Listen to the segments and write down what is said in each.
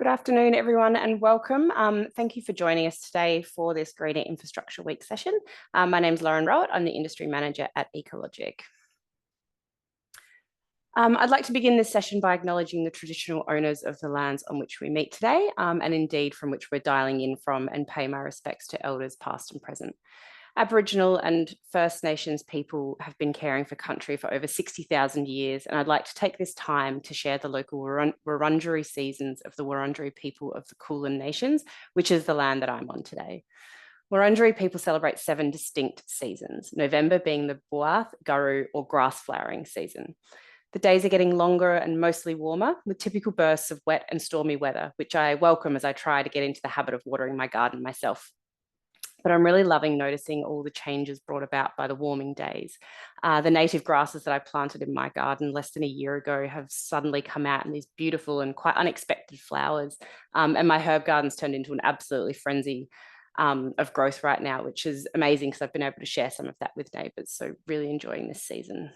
Good afternoon, everyone, and welcome. Thank you for joining us today for this Greener Infrastructure Week session. My name is Lauren Rowett. I'm the Industry Manager at Ecology. I'd like to begin this session by acknowledging the traditional owners of the lands on which we meet today, and indeed from which we're dialing in from, and pay my respects to elders past and present. Aboriginal and First Nations people have been caring for country for over 60,000 years, and I'd like to take this time to share the local Wurundjeri seasons of the Wurundjeri people of the Kulin Nations, which is the land that I'm on today. Wurundjeri people celebrate 7 distinct seasons, November being the Buath, Guru, or grass flowering season. The days are getting longer and mostly warmer, with typical bursts of wet and stormy weather, which I welcome as I try to get into the habit of watering my garden myself. But I'm really loving noticing all the changes brought about by the warming days. The native grasses that I planted in my garden less than a year ago have suddenly come out in these beautiful and quite unexpected flowers. And my herb garden's turned into an absolutely frenzy of growth right now, which is amazing because I've been able to share some of that with neighbours. So really enjoying this season.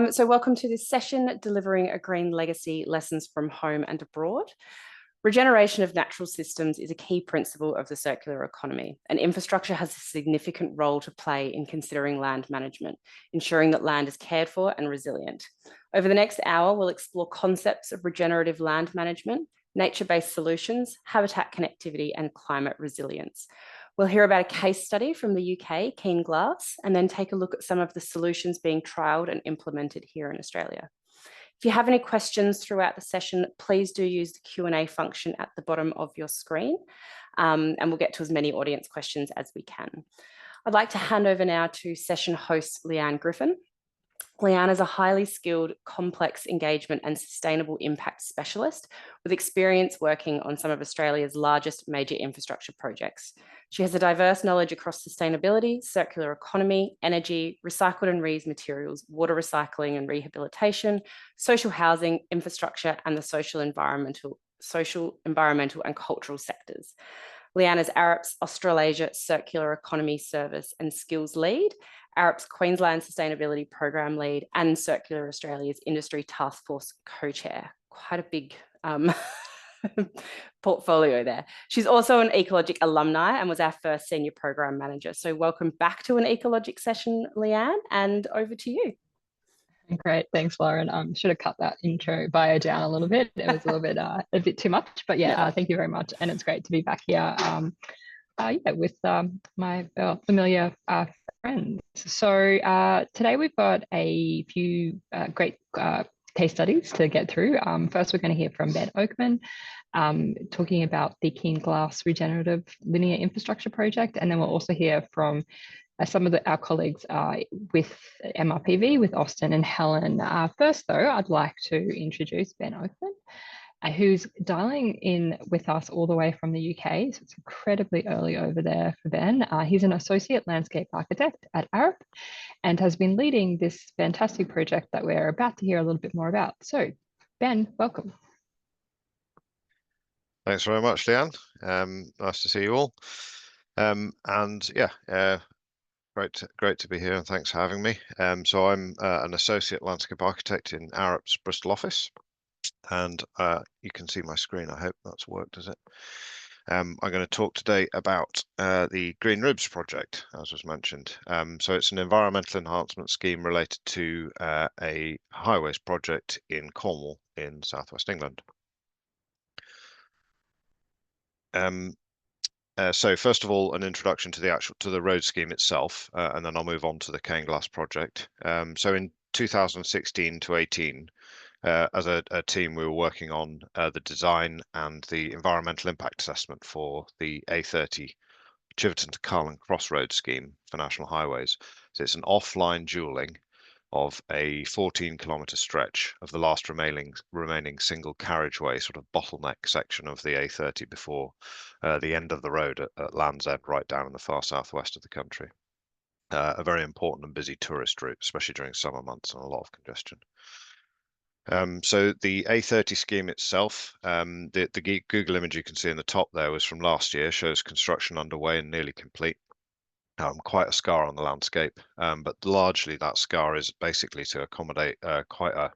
So welcome to this session, Delivering a Green Legacy, Lessons from Home and Abroad. Regeneration of natural systems is a key principle of the circular economy, and infrastructure has a significant role to play in considering land management, ensuring that land is cared for and resilient. Over the next hour, we'll explore concepts of regenerative land management, nature-based solutions, habitat connectivity, and climate resilience. We'll hear about a case study from the UK, Keyn Glas, and then take a look at some of the solutions being trialled and implemented here in Australia. If you have any questions throughout the session, please do use the Q&A function at the bottom of your screen, and we'll get to as many audience questions as we can. I'd like to hand over now to session host Leanne Griffin. Leanne is a highly skilled, complex engagement and sustainable impact specialist with experience working on some of Australia's largest major infrastructure projects. She has a diverse knowledge across sustainability, circular economy, energy, recycled and reused materials, water recycling and rehabilitation, social housing, infrastructure, and the social, environmental, and cultural sectors. Leanne is Arup's Australasia Circular Economy Service and Skills Lead, Arup's Queensland Sustainability Program Lead, and Circular Australia's Industry Task Force Co-Chair. Quite a big portfolio there. She's also an Ecologic alumni and was our first Senior Program Manager. So welcome back to an Ecologic session, Leanne, and over to you. Great, thanks, Lauren. Should have cut that intro bio down a little bit. It was a bit too much, but yeah, thank you very much. And it's great to be back here with my familiar friends. So today we've got a few great case studies to get through. First, we're going to hear from Ben Oakman, talking about the Keyn Glas regenerative linear infrastructure project. And then we'll also hear from some of our colleagues with MRPV, with Austin and Helen. First, though, I'd like to introduce Ben Oakman, who's dialing in with us all the way from the UK. So it's incredibly early over there for Ben. He's an associate landscape architect at Arup and has been leading this fantastic project that we're about to hear a little bit more about. So, Ben, welcome. Thanks very much, Leanne. Nice to see you all. Great to be here, and thanks for having me. So I'm an associate landscape architect in Arup's Bristol office, and you can see my screen. I hope that's worked, does it? I'm going to talk today about the Green Ribs project, as was mentioned. So it's an environmental enhancement scheme related to a highways project in Cornwall in southwest England. So first of all, an introduction to the road scheme itself, and then I'll move on to the Keyn Glas project. So in 2016 to 18, as a team, we were working on the design and the environmental impact assessment for the A30 Chiverton to Carlin Crossroads scheme for National Highways. So it's an offline dualling of a 14-kilometre stretch of the last remaining single carriageway, sort of bottleneck section of the A30 before the end of the road at Land's End, right down in the far southwest of the country. A very important and busy tourist route, especially during summer months, and a lot of congestion. So the A30 scheme itself, the Google image you can see in the top there was from last year, shows construction underway and nearly complete. Quite a scar on the landscape, but largely that scar is basically to accommodate quite a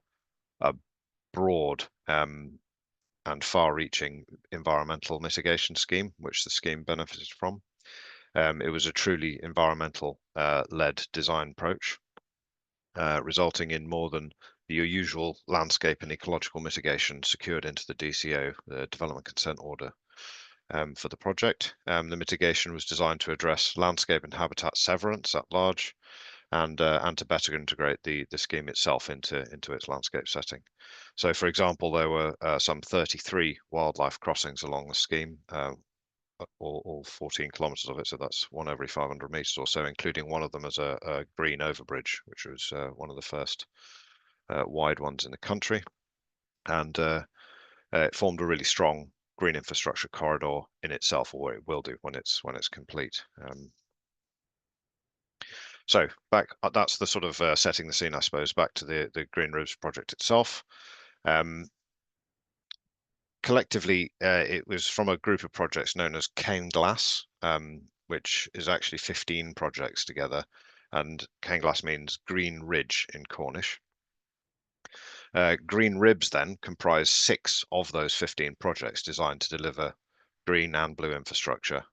broad and far-reaching environmental mitigation scheme, which the scheme benefited from. It was a truly environmental-led design approach, resulting in more than your usual landscape and ecological mitigation secured into the DCO, the Development Consent Order, for the project. The mitigation was designed to address landscape and habitat severance at large, and to better integrate the scheme itself into its landscape setting. So, for example, there were some 33 wildlife crossings along the scheme, all 14 kilometres of it, so that's one every 500 metres or so, including one of them as a green overbridge, which was one of the first wide ones in the country, and it formed a really strong green infrastructure corridor in itself, or it will do when it's complete. So back, that's the sort of setting the scene, I suppose. Back to the Green Roofs project itself. Collectively, it was from a group of projects known as Keyn Glas, which is actually 15 projects together, and Keyn Glas means green ridge in Cornish. Green Ribs then comprise 6 of those 15 projects designed to deliver green and blue infrastructure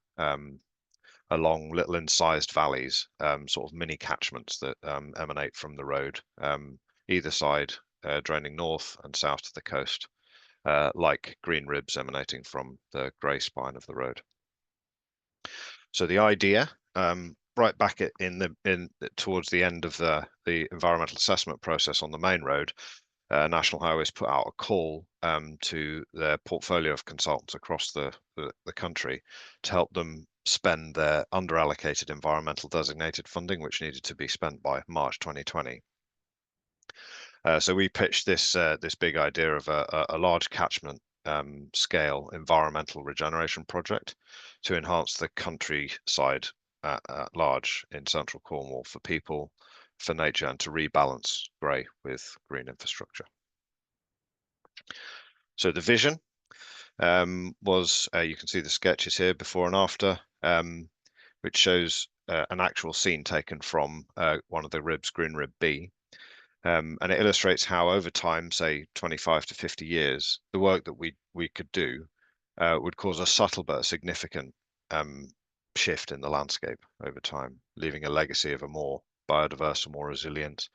along little incised valleys, sort of mini catchments that emanate from the road, either side draining north and south to the coast, like green ribs emanating from the grey spine of the road. So the idea, right back towards the end of the environmental assessment process on the main road, National Highways put out a call to their portfolio of consultants across the country to help them spend their underallocated environmental designated funding, which needed to be spent by March 2020. So we pitched this big idea of a large catchment scale environmental regeneration project to enhance the countryside at large in central Cornwall for people, for nature, and to rebalance grey with green infrastructure. So the vision was, you can see the sketches here before and after, which shows an actual scene taken from one of the ribs, Green Rib B. And it illustrates how over time, say 25 to 50 years, the work that we could do would cause a subtle but significant shift in the landscape over time, leaving a legacy of a more biodiverse, a more resilient,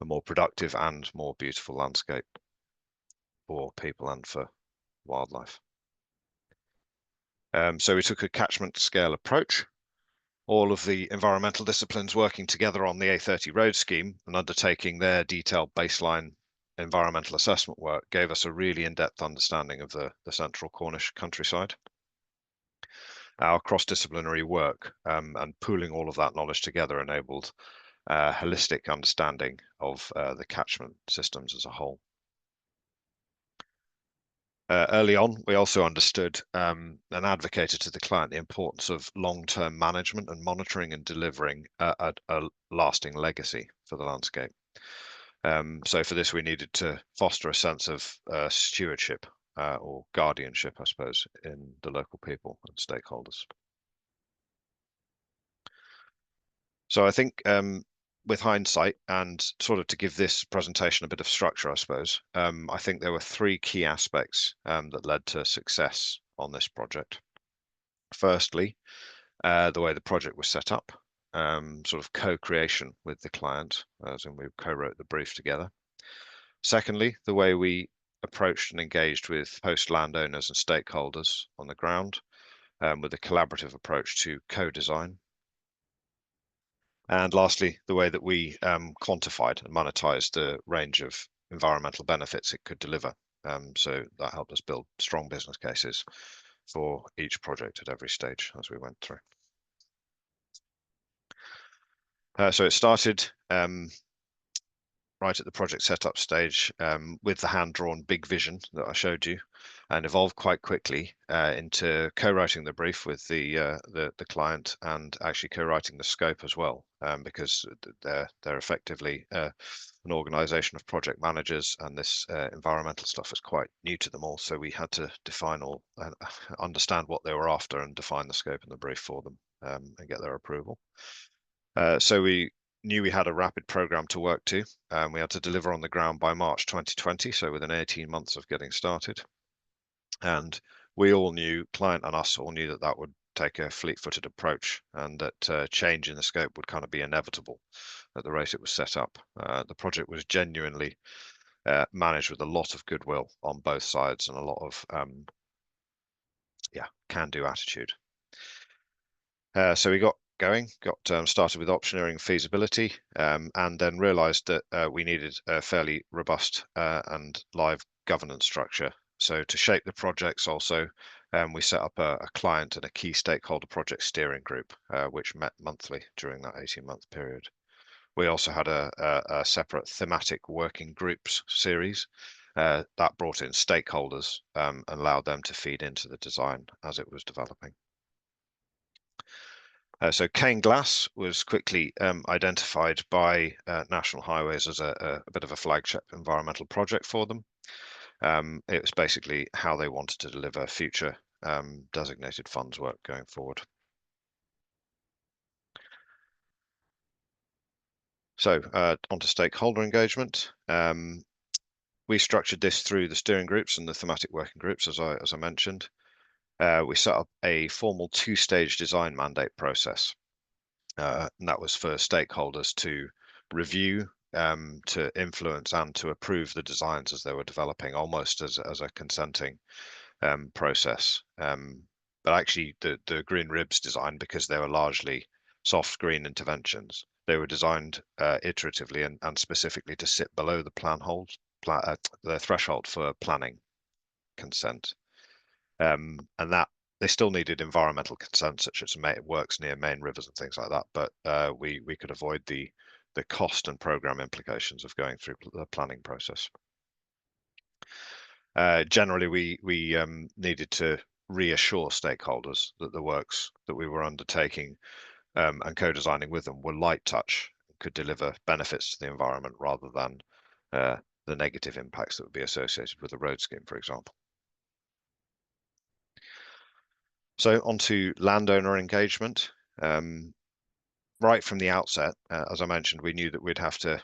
a more productive and more beautiful landscape for people and for wildlife. So we took a catchment scale approach, all of the environmental disciplines working together on the A30 road scheme and undertaking their detailed baseline environmental assessment work gave us a really in-depth understanding of the central Cornish countryside. Our cross-disciplinary work and pooling all of that knowledge together enabled a holistic understanding of the catchment systems as a whole. Early on, we also understood and advocated to the client the importance of long-term management and monitoring and delivering a lasting legacy for the landscape. So for this, we needed to foster a sense of stewardship or guardianship, I suppose, in the local people and stakeholders. So I think with hindsight, and sort of to give this presentation a bit of structure, I suppose, I think there were 3 key aspects that led to success on this project. Firstly, the way the project was set up, sort of co-creation with the client, as in we co-wrote the brief together. Secondly, the way we approached and engaged with host landowners and stakeholders on the ground, with a collaborative approach to co-design. And lastly, the way that we quantified and monetized the range of environmental benefits it could deliver. So that helped us build strong business cases for each project at every stage as we went through. So it started right at the project setup stage with the hand-drawn big vision that I showed you, and evolved quite quickly into co-writing the brief with the client and actually co-writing the scope as well, because they're effectively an organisation of project managers, and this environmental stuff is quite new to them all. So we had to define all, understand what they were after, and define the scope and the brief for them and get their approval. So we knew we had a rapid program to work to. We had to deliver on the ground by March 2020, so within 18 months of getting started. And we all knew, client and us all knew, that that would take a fleet-footed approach, and that change in the scope would kind of be inevitable at the rate it was set up. The project was genuinely managed with a lot of goodwill on both sides and a lot of can-do attitude. So we got going, started with optioneering feasibility, and then realised that we needed a fairly robust and live governance structure. So to shape the projects also, we set up a client and a key stakeholder project steering group, which met monthly during that 18-month period. We also had a separate thematic working groups series that brought in stakeholders and allowed them to feed into the design as it was developing. So Keyn Glas was quickly identified by National Highways as a bit of a flagship environmental project for them. It was basically how they wanted to deliver future designated funds work going forward. So onto stakeholder engagement. We structured this through the steering groups and the thematic working groups, as I mentioned. We set up a formal two-stage design mandate process. And that was for stakeholders to review, to influence, and to approve the designs as they were developing, almost as a consenting process. But actually, the green ribs design, because they were largely soft green interventions, they were designed iteratively and specifically to sit below the the threshold for planning consent, and that they still needed environmental consent, such as works near main rivers and things like that. But we could avoid the cost and program implications of going through the planning process. Generally, we needed to reassure stakeholders that the works that we were undertaking and co-designing with them were light touch, could deliver benefits to the environment rather than the negative impacts that would be associated with the road scheme, for example. So on to landowner engagement. Right from the outset, as I mentioned, we knew that we'd have to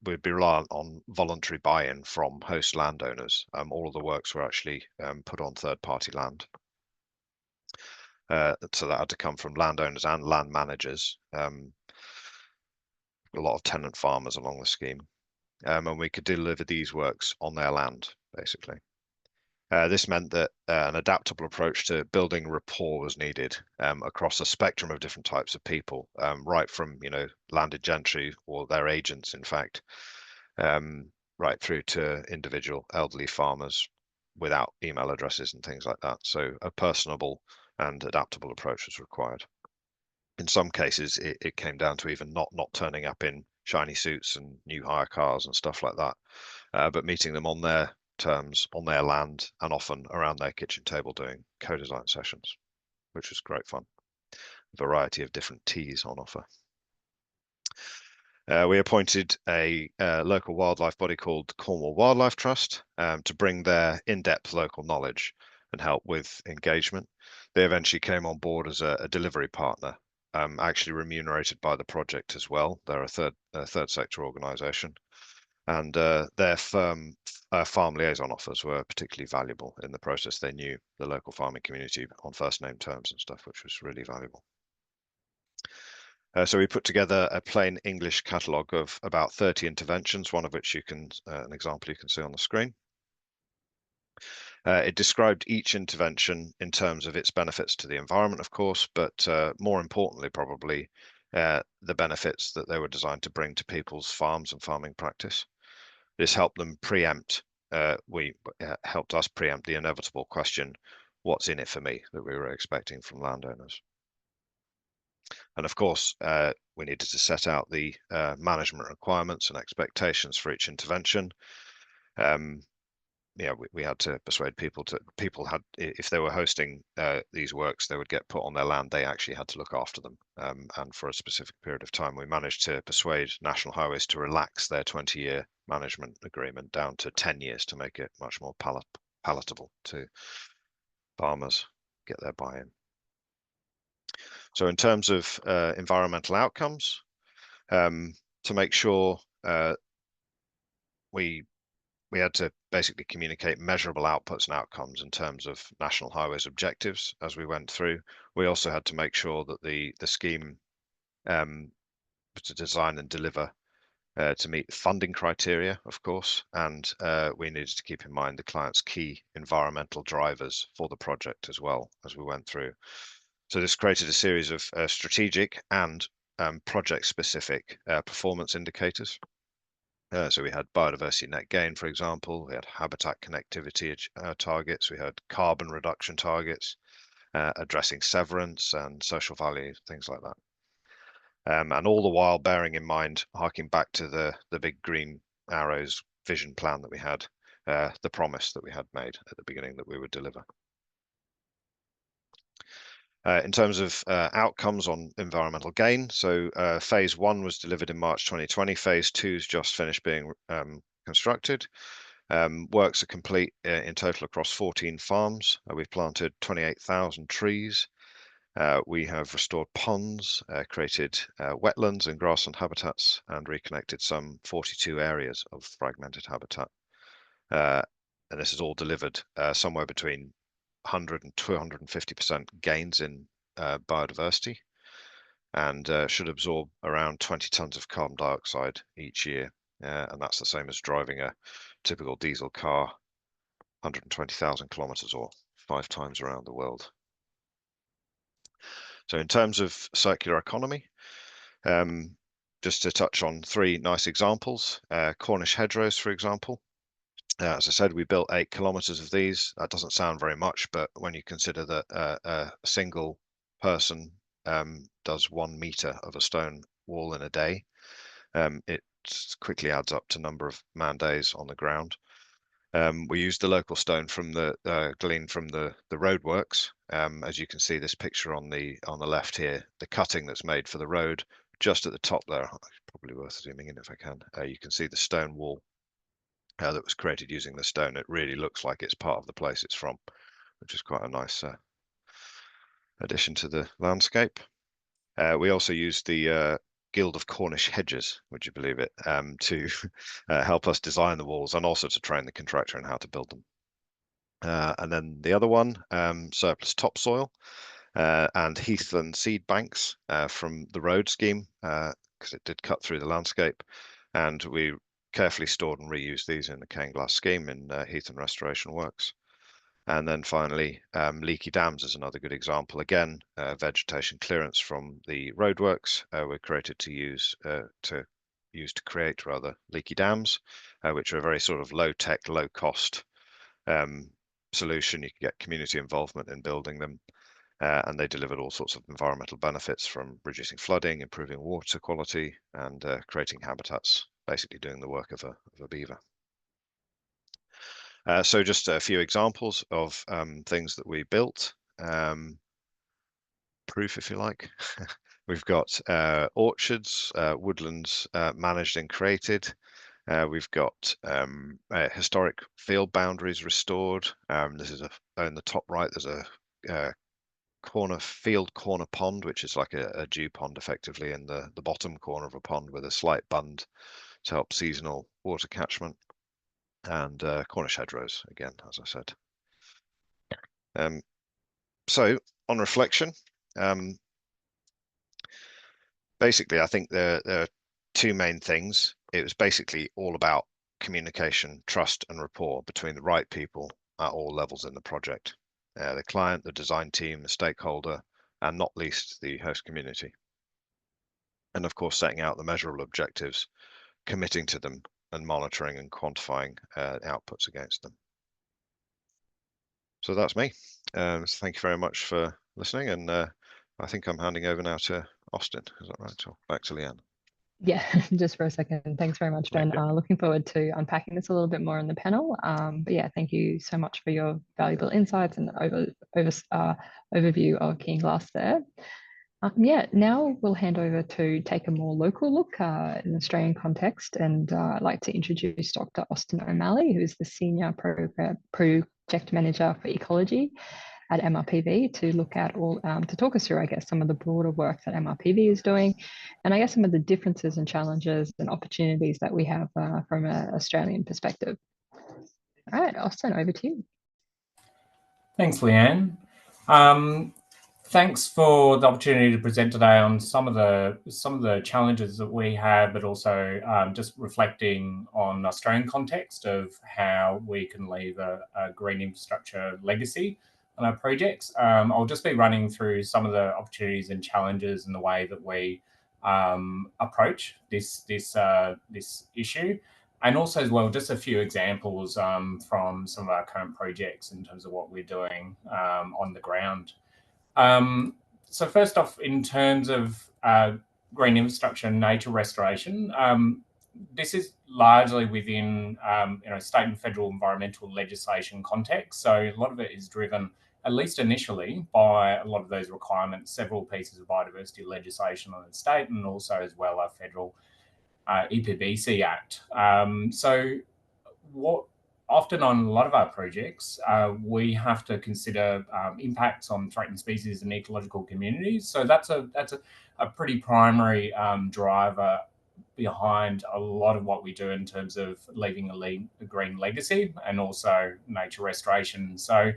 we'd be reliant on voluntary buy-in from host landowners. All of the works were actually put on third-party land. So that had to come from landowners and land managers, a lot of tenant farmers along the scheme. And we could deliver these works on their land, basically. This meant that an adaptable approach to building rapport was needed across a spectrum of different types of people, right from landed gentry or their agents, in fact, right through to individual elderly farmers without email addresses and things like that. So a personable and adaptable approach was required. In some cases, it came down to even not turning up in shiny suits and new hire cars and stuff like that, but meeting them on their terms, on their land, and often around their kitchen table doing co-design sessions, which was great fun. A variety of different teas on offer. We appointed a local wildlife body called Cornwall Wildlife Trust to bring their in-depth local knowledge and help with engagement. They eventually came on board as a delivery partner, actually remunerated by the project as well. They're a third sector organisation. And their farm liaison offers were particularly valuable in the process. They knew the local farming community on first name terms and stuff, which was really valuable. So we put together a plain English catalogue of about 30 interventions, one of which an example you can see on the screen. It described each intervention in terms of its benefits to the environment, of course, but more importantly, probably, the benefits that they were designed to bring to people's farms and farming practice. This helped them preempt, helped us preempt the inevitable question, what's in it for me, that we were expecting from landowners. And of course, we needed to set out the management requirements and expectations for each intervention. We had to persuade people had, if they were hosting these works, they would get put on their land, they actually had to look after them. And for a specific period of time, we managed to persuade National Highways to relax their 20-year management agreement down to 10 years to make it much more palatable to farmers, get their buy-in. So in terms of environmental outcomes, to make sure we had to basically communicate measurable outputs and outcomes in terms of National Highways objectives as we went through. We also had to make sure that the scheme to design and deliver to meet funding criteria, of course, and we needed to keep in mind the client's key environmental drivers for the project as well as we went through. So this created a series of strategic and project-specific performance indicators. So we had biodiversity net gain, for example, we had habitat connectivity targets, we had carbon reduction targets, addressing severance and social value, things like that. And all the while bearing in mind, harking back to the big green arrows vision plan that we had, the promise that we had made at the beginning that we would deliver. In terms of outcomes on environmental gain, so phase 1 was delivered in March 2020, phase 2's just finished being constructed. Works are complete in total across 14 farms. We've planted 28,000 trees. We have restored ponds, created wetlands and grassland habitats, and reconnected some 42 areas of fragmented habitat. And this is all delivered somewhere between 100 and 250% gains in biodiversity, and should absorb around 20 tons of carbon dioxide each year. And that's the same as driving a typical diesel car 120,000 kilometers or 5 times around the world. So in terms of circular economy, just to touch on 3 nice examples, Cornish hedgerows, for example. As I said, we built 8 kilometers of these. That doesn't sound very much, but when you consider that a single person does 1 meter of a stone wall in a day, it quickly adds up to number of man days on the ground. We used the local stone from the gleaned from the roadworks. As you can see, this picture on the left here, the cutting that's made for the road, just at the top there. Probably worth zooming in if I can. You can see the stone wall that was created using the stone. It really looks like it's part of the place it's from, which is quite a nice addition to the landscape. We also used the Guild of Cornish Hedgers, would you believe it, to help us design the walls and also to train the contractor in how to build them. And then the other one, surplus topsoil and heathland seed banks from the road scheme, because it did cut through the landscape, and we carefully stored and reused these in the Keyn Glas scheme in heath and restoration works. And then finally, leaky dams is another good example. Again, vegetation clearance from the roadworks were created to use to create leaky dams, which are a very sort of low-tech, low-cost solution. You can get community involvement in building them, and they delivered all sorts of environmental benefits, from reducing flooding, improving water quality, and creating habitats, basically doing the work of a beaver. So just a few examples of things that we built, proof if you like. We've got orchards, woodlands managed and created. We've got historic field boundaries restored. This is in the top right, there's a field corner pond, which is like a dew pond effectively in the bottom corner of a pond with a slight bund to help seasonal water catchment. And Cornish hedgerows, again, as I said. So on reflection, basically, I think there are 2 main things. It was basically all about communication, trust and rapport between the right people at all levels in the project. The client, the design team, the stakeholder, and not least the host community. And of course, setting out the measurable objectives, committing to them, and monitoring and quantifying outputs against them. So that's me. So thank you very much for listening, and I think I'm handing over now to Austin. Is that right? Or back to Leanne. Yeah, just for a second. Thanks very much, Ben. Looking forward to unpacking this a little bit more in the panel. But yeah, thank you so much for your valuable insights and overview of Keyn Glas there. Yeah, now we'll hand over to take a more local look in an Australian context, and I'd like to introduce Dr. Austin O'Malley, who is the Senior Project Manager for Ecology. at MRPV to look at to talk us through, I guess, some of the broader work that MRPV is doing, and I guess some of the differences and challenges and opportunities that we have from an Australian perspective. All right, Austin, over to you. Thanks, Leanne. Thanks for the opportunity to present today on some of the challenges that we have, but also just reflecting on Australian context of how we can leave a green infrastructure legacy on our projects. I'll just be running through some of the opportunities and challenges and the way that we approach this issue. And also as well, just a few examples from some of our current projects in terms of what we're doing on the ground. So first off, in terms of green infrastructure and nature restoration, this is largely within state and federal environmental legislation context. So a lot of it is driven, at least initially, by a lot of those requirements, several pieces of biodiversity legislation on the state, and also as well our federal EPBC Act. So what often on a lot of our projects, we have to consider impacts on threatened species and ecological communities. So that's a pretty primary driver behind a lot of what we do in terms of leaving a green legacy and also nature restoration. So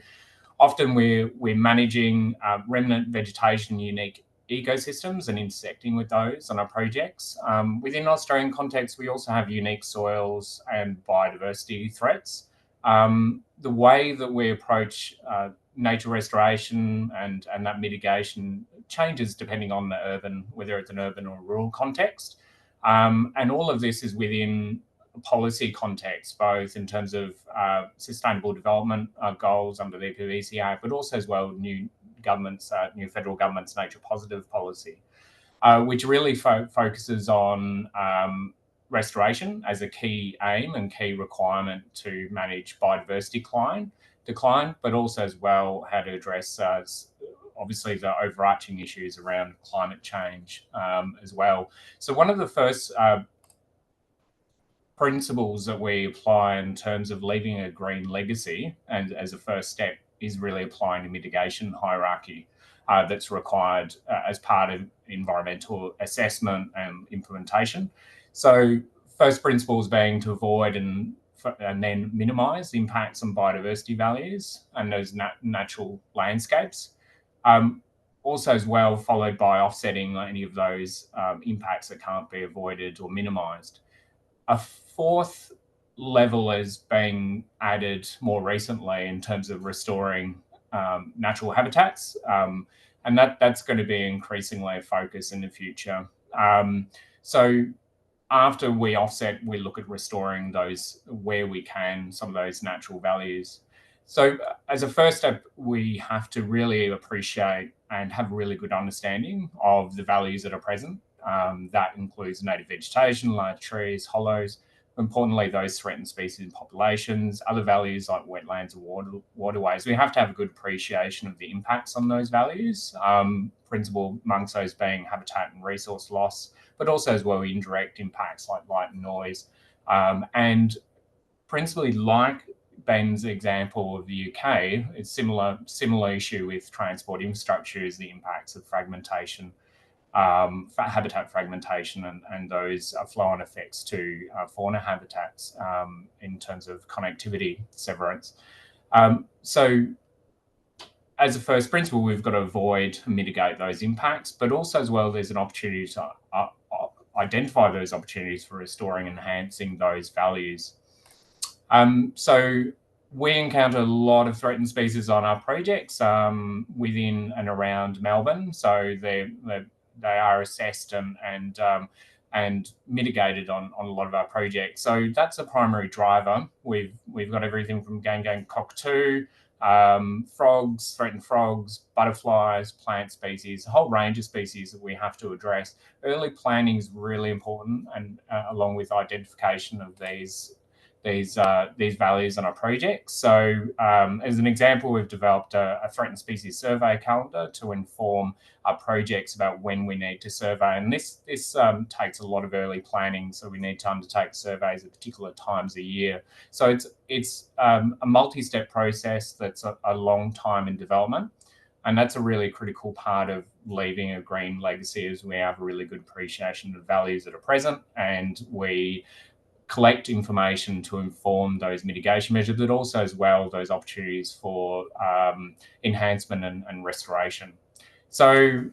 often we're managing remnant vegetation, unique ecosystems and intersecting with those on our projects. Within Australian context, we also have unique soils and biodiversity threats. The way that we approach nature restoration and that mitigation changes depending on whether it's an urban or rural context. And all of this is within policy context, both in terms of sustainable development goals under the EPBC Act, but also as well new federal government's nature positive policy, which really focuses on restoration as a key aim and key requirement to manage biodiversity decline, but also as well how to address obviously the overarching issues around climate change as well. So one of the first principles that we apply in terms of leaving a green legacy and as a first step is really applying a mitigation hierarchy that's required as part of environmental assessment and implementation. So first principles being to avoid and then minimise the impacts on biodiversity values and those natural landscapes. Also as well followed by offsetting any of those impacts that can't be avoided or minimised. A fourth level is being added more recently in terms of restoring natural habitats, and that's going to be increasingly a focus in the future. So after we offset, we look at restoring those where we can, some of those natural values. So as a first step, we have to really appreciate and have a really good understanding of the values that are present. That includes native vegetation, large trees, hollows, importantly, those threatened species and populations, other values like wetlands and waterways. We have to have a good appreciation of the impacts on those values, principal amongst those being habitat and resource loss, but also as well indirect impacts like light and noise. And principally like Ben's example of the UK, it's similar issue with transport infrastructure is the impacts of fragmentation, habitat fragmentation and those flow-on effects to fauna habitats in terms of connectivity severance. So as a first principle, we've got to avoid and mitigate those impacts, but also as well, there's an opportunity to identify those opportunities for restoring and enhancing those values. So we encounter a lot of threatened species on our projects within and around Melbourne. So they are assessed and mitigated on a lot of our projects. So that's a primary driver. We've got everything from gang cockatoo, frogs, threatened frogs, butterflies, plant species, a whole range of species that we have to address. Early planning is really important, and along with identification of these these values on our projects. So as an example, we've developed a threatened species survey calendar to inform our projects about when we need to survey. And this takes a lot of early planning. So we need to undertake surveys at particular times a year. So it's a multi-step process that's a long time in development. And that's a really critical part of leaving a green legacy, is we have a really good appreciation of values that are present, and we collect information to inform those mitigation measures, but also as well those opportunities for enhancement and restoration. So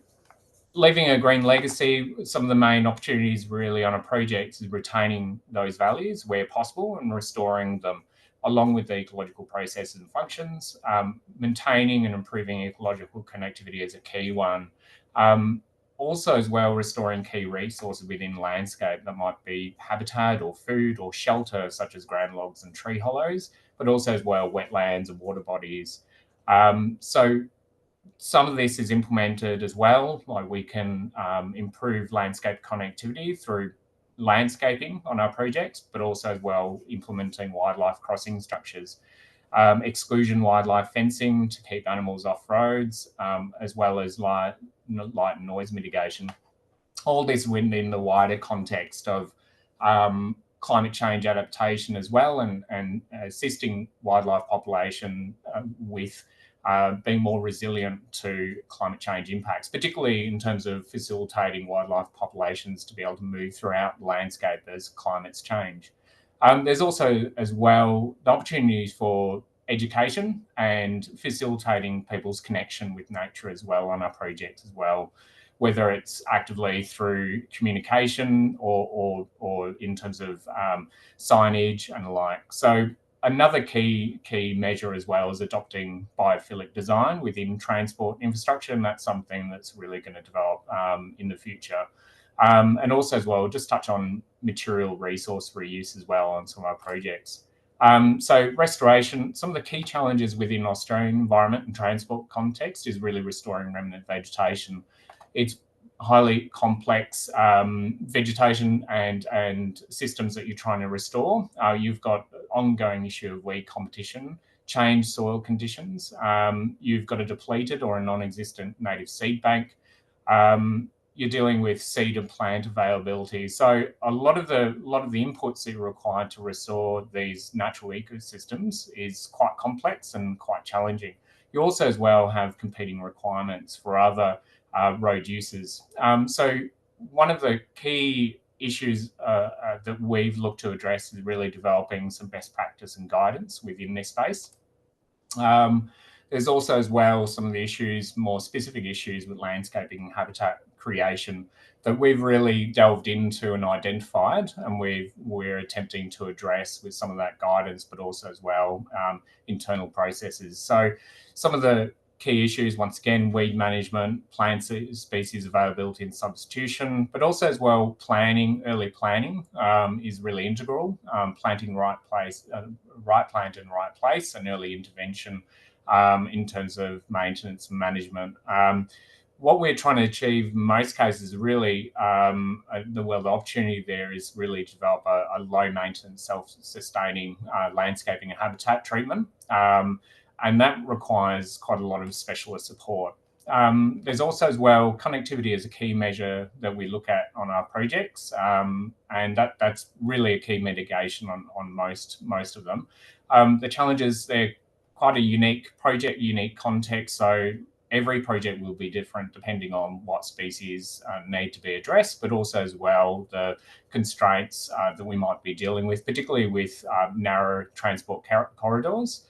leaving a green legacy, some of the main opportunities really on a project is retaining those values where possible and restoring them, along with the ecological processes and functions. Maintaining and improving ecological connectivity is a key one. Also as well, restoring key resources within landscape that might be habitat or food or shelter, such as ground logs and tree hollows, but also as well wetlands and water bodies. So some of this is implemented as well, like we can improve landscape connectivity through landscaping on our projects, but also as well implementing wildlife crossing structures, exclusion wildlife fencing to keep animals off roads, as well as light and noise mitigation. All this within the wider context of climate change adaptation as well, and assisting wildlife population with being more resilient to climate change impacts, particularly in terms of facilitating wildlife populations to be able to move throughout the landscape as climates change. There's also as well the opportunities for education and facilitating people's connection with nature as well on our projects as well, whether it's actively through communication or in terms of signage and the like. So another key measure as well is adopting biophilic design within transport infrastructure, and that's something that's really going to develop in the future. And also as well, just touch on material resource reuse as well on some of our projects. So restoration, some of the key challenges within Australian environment and transport context is really restoring remnant vegetation. It's highly complex vegetation and systems that you're trying to restore. You've got ongoing issue of weed competition, changed soil conditions. You've got a depleted or a non-existent native seed bank. You're dealing with seed and plant availability. So a lot of the inputs that are required to restore these natural ecosystems is quite complex and quite challenging. You also as well have competing requirements for other road uses. So one of the key issues that we've looked to address is really developing some best practice and guidance within this space. There's also as well some of the issues, more specific issues with landscaping and habitat creation that we've really delved into and identified, and we're attempting to address with some of that guidance, but also as well internal processes. So some of the key issues, once again, weed management, plant species availability and substitution, but also as well planning, early planning is really integral. Planting right plant in right place, and early intervention in terms of maintenance and management. What we're trying to achieve in most cases is really, the opportunity there is really to develop a low maintenance, self-sustaining landscaping and habitat treatment. And that requires quite a lot of specialist support. There's also as well connectivity as a key measure that we look at on our projects, and that's really a key mitigation on most of them. The challenges, they're quite a unique project, unique context, so every project will be different depending on what species need to be addressed, but also as well the constraints that we might be dealing with, particularly with narrow transport corridors.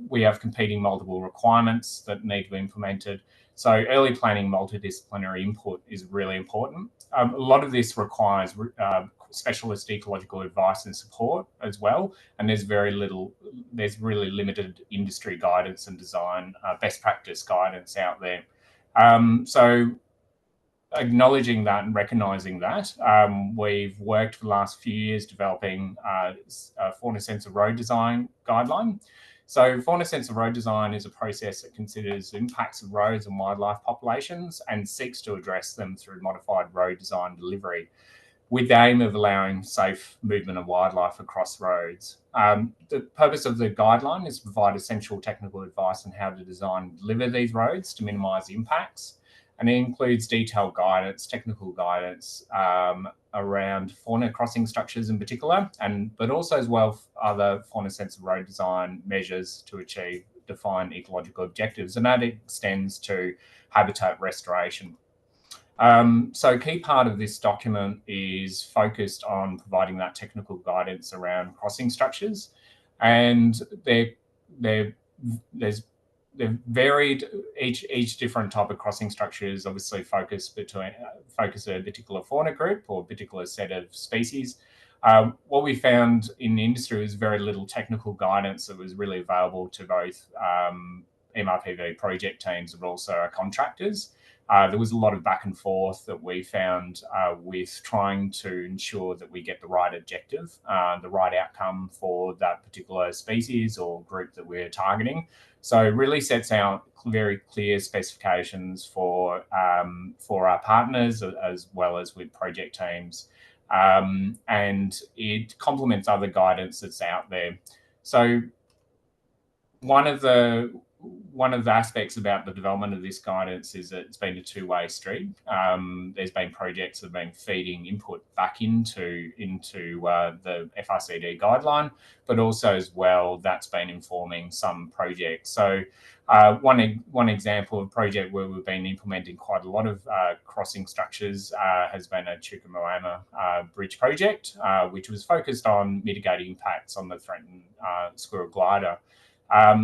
We have competing multiple requirements that need to be implemented. So early planning, multidisciplinary input is really important. A lot of this requires specialist ecological advice and support as well. And there's really limited industry guidance and design, best practice guidance out there. So acknowledging that and recognising that, we've worked for the last few years developing a fauna sensitive road design guideline. So fauna sensitive road design is a process that considers the impacts of roads and wildlife populations and seeks to address them through modified road design delivery. with the aim of allowing safe movement of wildlife across roads. The purpose of the guideline is to provide essential technical advice on how to design and deliver these roads to minimise impacts. And it includes detailed guidance, technical guidance around fauna crossing structures in particular, but also as well other fauna-sensitive road design measures to achieve defined ecological objectives, and that extends to habitat restoration. So a key part of this document is focused on providing that technical guidance around crossing structures, and they're varied. Each different type of crossing structure is obviously focus a particular fauna group or a particular set of species. What we found in the industry was very little technical guidance that was really available to both MRPV project teams but also our contractors. There was a lot of back and forth that we found with trying to ensure that we get the right objective, the right outcome for that particular species or group that we're targeting. So it really sets out very clear specifications for our partners as well as with project teams. And it complements other guidance that's out there. So one of the aspects about the development of this guidance is that it's been a two-way street. There's been projects that have been feeding input back into the FRCD guideline, but also as well that's been informing some projects. So one example of a project where we've been implementing quite a lot of crossing structures has been a Chukamoama Bridge project, which was focused on mitigating impacts on the threatened squirrel glider.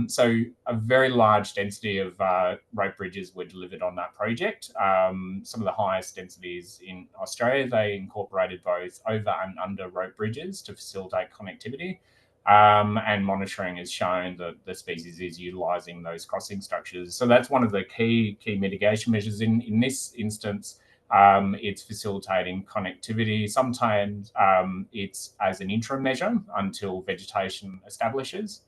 So a very large density of rope bridges were delivered on that project. Some of the highest densities in Australia, they incorporated both over and under rope bridges to facilitate connectivity. And monitoring has shown that the species is utilising those crossing structures. So that's one of the key mitigation measures. In this instance, it's facilitating connectivity. Sometimes it's as an interim measure until vegetation establishes.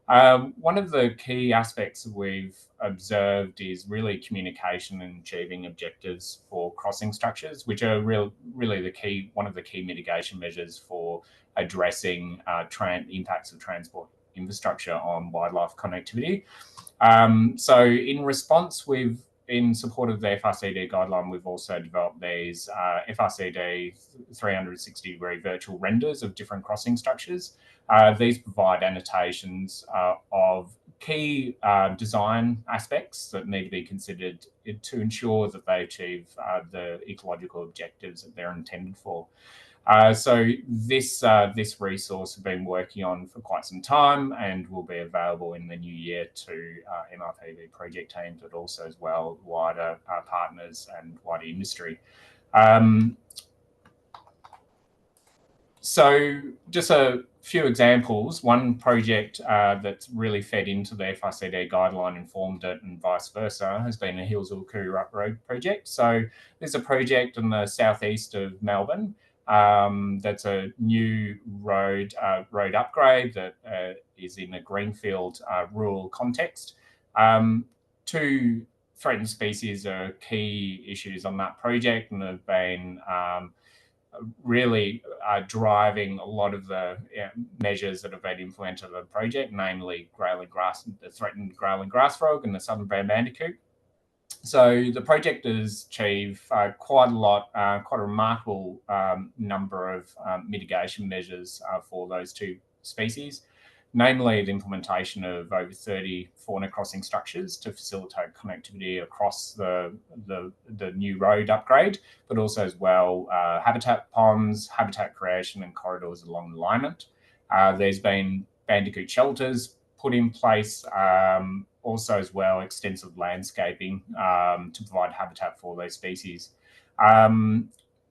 One of the key aspects that we've observed is really communication and achieving objectives for crossing structures, which are really one of the key mitigation measures for addressing impacts of transport infrastructure on wildlife connectivity. So in response, in support of the FRCD guideline, we've also developed these FRCD 360-degree virtual renders of different crossing structures. These provide annotations of key design aspects that need to be considered to ensure that they achieve the ecological objectives that they're intended for. So this resource we've been working on for quite some time and will be available in the new year to MRPV project teams, but also as well wider partners and wider industry. So just a few examples. One project that's really fed into the FRCD guideline, informed it, and vice versa, has been the Hills of Arup Road project. So there's a project in the southeast of Melbourne. That's a new road upgrade that is in a greenfield rural context. Two threatened species are key issues on that project and have been really driving a lot of the measures that have been implemented on the project, namely the threatened growling grass frog and the southern brown bandicoot. So the project has achieved quite a remarkable number of mitigation measures for those two species, namely the implementation of over 30 fauna crossing structures to facilitate connectivity across the new road upgrade, but also as well habitat ponds, habitat creation and corridors along the alignment. There's been bandicoot shelters put in place, also as well extensive landscaping to provide habitat for those species.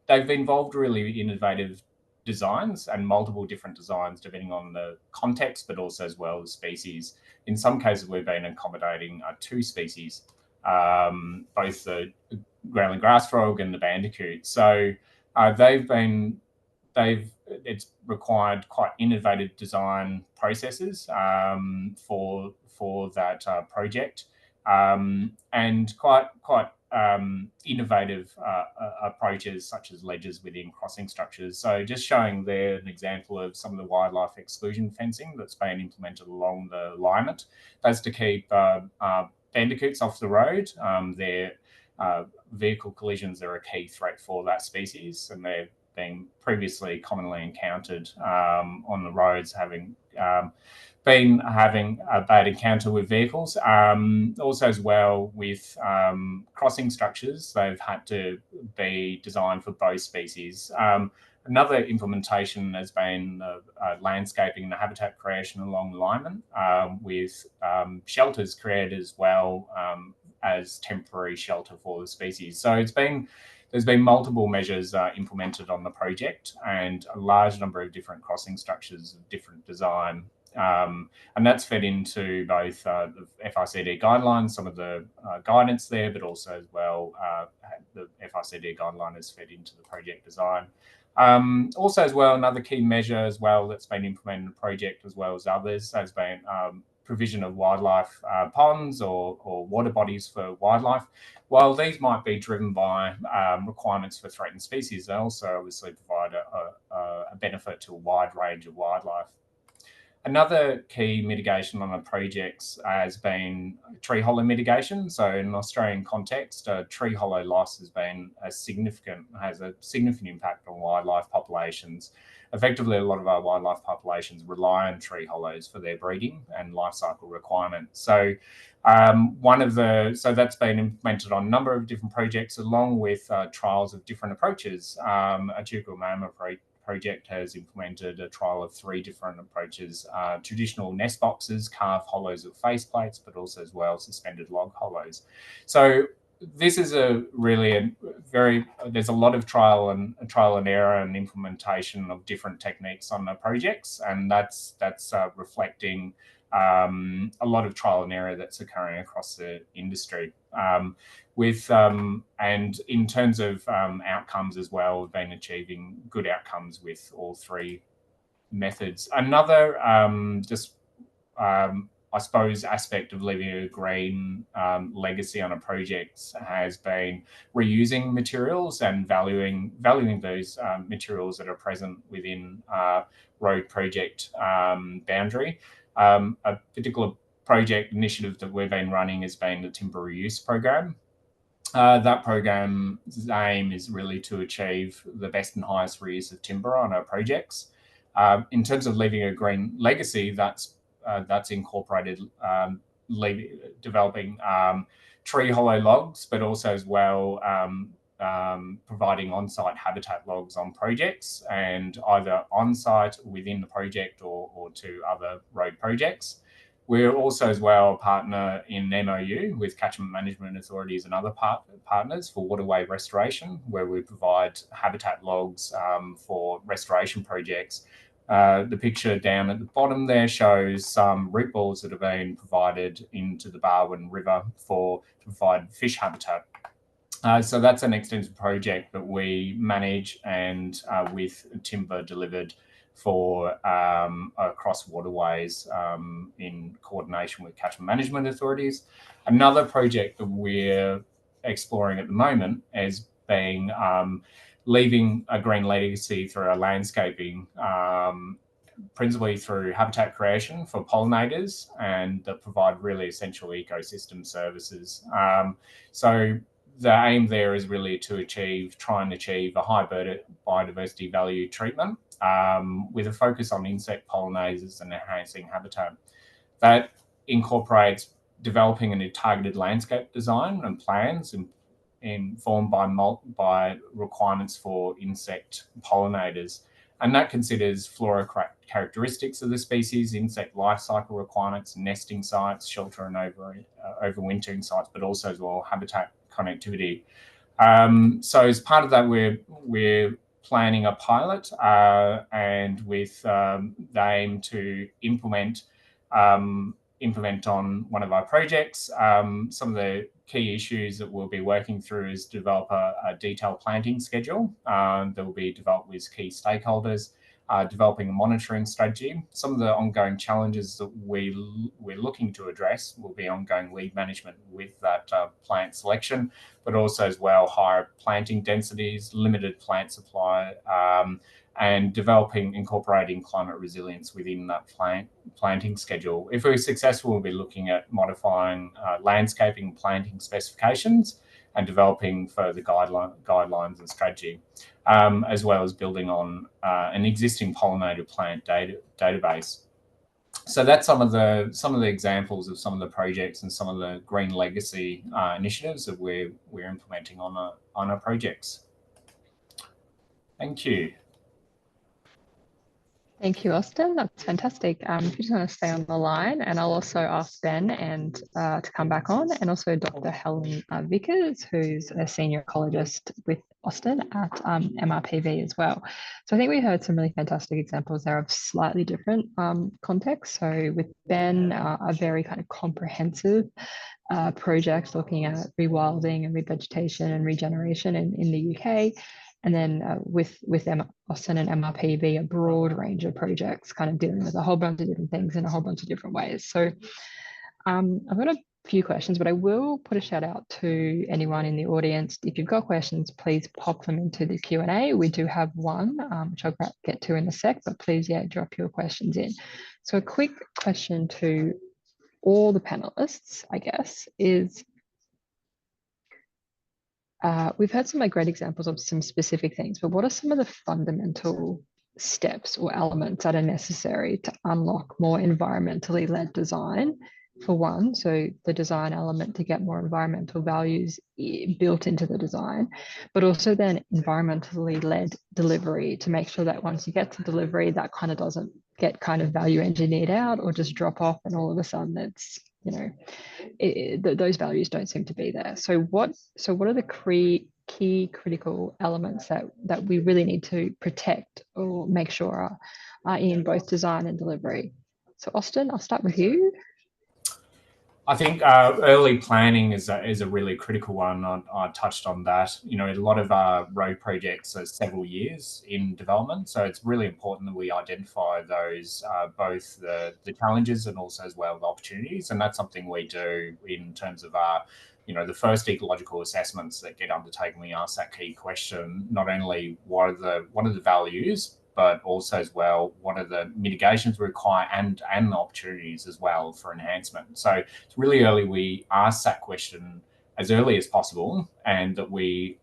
They've involved really innovative designs and multiple different designs depending on the context, but also as well as species. In some cases, we've been accommodating two species, both the growling grass frog and the bandicoot. So it's required quite innovative design processes for that project, and quite innovative approaches such as ledgers within crossing structures. So just showing there an example of some of the wildlife exclusion fencing that's been implemented along the alignment. That's to keep bandicoots off the road. Their vehicle collisions are a key threat for that species, and they're being previously commonly encountered on the roads, been having a bad encounter with vehicles. Also as well with crossing structures, they've had to be designed for both species. Another implementation has been landscaping and habitat creation along alignment with shelters created as well as temporary shelter for the species. So there's been multiple measures implemented on the project and a large number of different crossing structures of different design. And that's fed into both the FICD guidelines, some of the guidance there, but also as well the FICD guideline is fed into the project design. Also as well, another key measure as well that's been implemented in the project as well as others has been provision of wildlife ponds or water bodies for wildlife. While these might be driven by requirements for threatened species, they also obviously provide a benefit to a wide range of wildlife. Another key mitigation on the projects has been tree hollow mitigation. So in an Australian context, tree hollow loss has a significant impact on wildlife populations. Effectively, a lot of our wildlife populations rely on tree hollows for their breeding and life cycle requirements. So so that's been implemented on a number of different projects, along with trials of different approaches. Arup project has implemented a trial of 3 different approaches: traditional nest boxes, carved hollows of faceplates, but also as well suspended log hollows. So this is there's a lot of trial and error and implementation of different techniques on the projects, and that's reflecting a lot of trial and error that's occurring across the industry. And in terms of outcomes as well, we've been achieving good outcomes with all 3 methods. Another I suppose aspect of leaving a green legacy on a project has been reusing materials and valuing those materials that are present within road project boundary. A particular project initiative that we've been running has been the timber reuse program. That program's aim is really to achieve the best and highest reuse of timber on our projects. In terms of leaving a green legacy, that's incorporated developing tree hollow logs, but also as well providing on-site habitat logs on projects, and either on-site within the project or to other road projects. We're also as well a partner in MOU with catchment management authorities and other partners for waterway restoration, where we provide habitat logs for restoration projects. The picture down at the bottom there shows some root balls that have been provided into the Barwon River to provide fish habitat. So that's an extensive project that we manage and with timber delivered for across waterways in coordination with catchment management authorities. Another project that we're exploring at the moment is being leaving a green legacy through our landscaping, principally through habitat creation for pollinators and that provide really essential ecosystem services. So the aim there is really to try and achieve a high biodiversity value treatment with a focus on insect pollinators and enhancing habitat. That incorporates developing a targeted landscape design and plans informed by requirements for insect pollinators. And that considers flora characteristics of the species, insect life cycle requirements, nesting sites, shelter and overwintering sites, but also as well habitat connectivity. So as part of that, we're planning a pilot and with the aim to implement on one of our projects. Some of the key issues that we'll be working through is develop a detailed planting schedule that will be developed with key stakeholders. developing a monitoring strategy. Some of the ongoing challenges that we're looking to address will be ongoing weed management with that plant selection, but also as well higher planting densities, limited plant supply, and incorporating climate resilience within that planting schedule. If we're successful, we'll be looking at modifying landscaping planting specifications and developing further guidelines and strategy, as well as building on an existing pollinated plant database. So that's some of the examples of some of the projects and some of the green legacy initiatives that we're implementing on our projects. Thank you. Thank you, Austin. That's fantastic. If you just want to stay on the line, and I'll also ask Ben and to come back on, and also Dr. Helen Vickers, who's a senior ecologist with Austin at MRPV as well. So I think we heard some really fantastic examples there of slightly different contexts. So with Ben, a very kind of comprehensive project looking at rewilding and revegetation and regeneration in the UK. And then with Austin and MRPV, a broad range of projects kind of dealing with a whole bunch of different things in a whole bunch of different ways. So I've got a few questions, but I will put a shout out to anyone in the audience. If you've got questions, please pop them into the Q&A. We do have one, which I'll get to in a sec, but please, yeah, drop your questions in. So a quick question to all the panelists, I guess, is we've had some great examples of some specific things, but what are some of the fundamental steps or elements that are necessary to unlock more environmentally led design, for one? So the design element to get more environmental values built into the design, but also then environmentally led delivery to make sure that once you get to delivery, that kind of doesn't get kind of value engineered out or just drop off and all of a sudden it's, you know, those values don't seem to be there. So what are the key critical elements that we really need to protect or make sure are in both design and delivery? So Austin, I'll start with you. I think early planning is a really critical one. I touched on that. You know, a lot of our road projects are several years in development, so it's really important that we identify those, both the challenges and also as well the opportunities, and that's something we do in terms of our, you know, the first ecological assessments that get undertaken. We ask that key question: not only what are the values, but also as well, what are the mitigations we require and the opportunities as well for enhancement. So it's really early we ask that question as early as possible, and that we